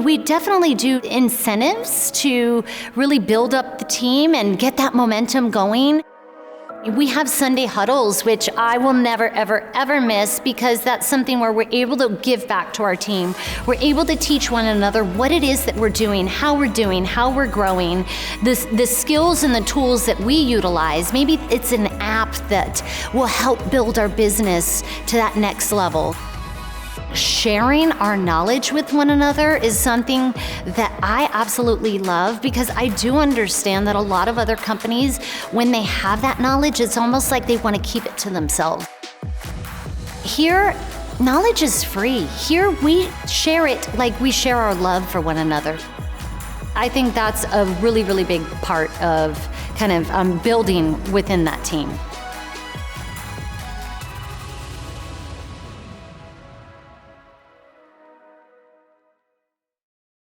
We definitely do incentives to really build up the team and get that momentum going. We have Sunday huddles, which I will never, ever, ever miss, because that's something where we're able to give back to our team. We're able to teach one another what it is that we're doing, how we're growing, the skills and the tools that we utilize. Maybe it's an app that will help build our business to that next level. Sharing our knowledge with one another is something that I absolutely love, because I do understand that a lot of other companies, when they have that knowledge, it's almost like they want to keep it to themselves. Here, knowledge is free. Here, we share it like we share our love for one another. I think that's a really, really big part of kind of building within that team.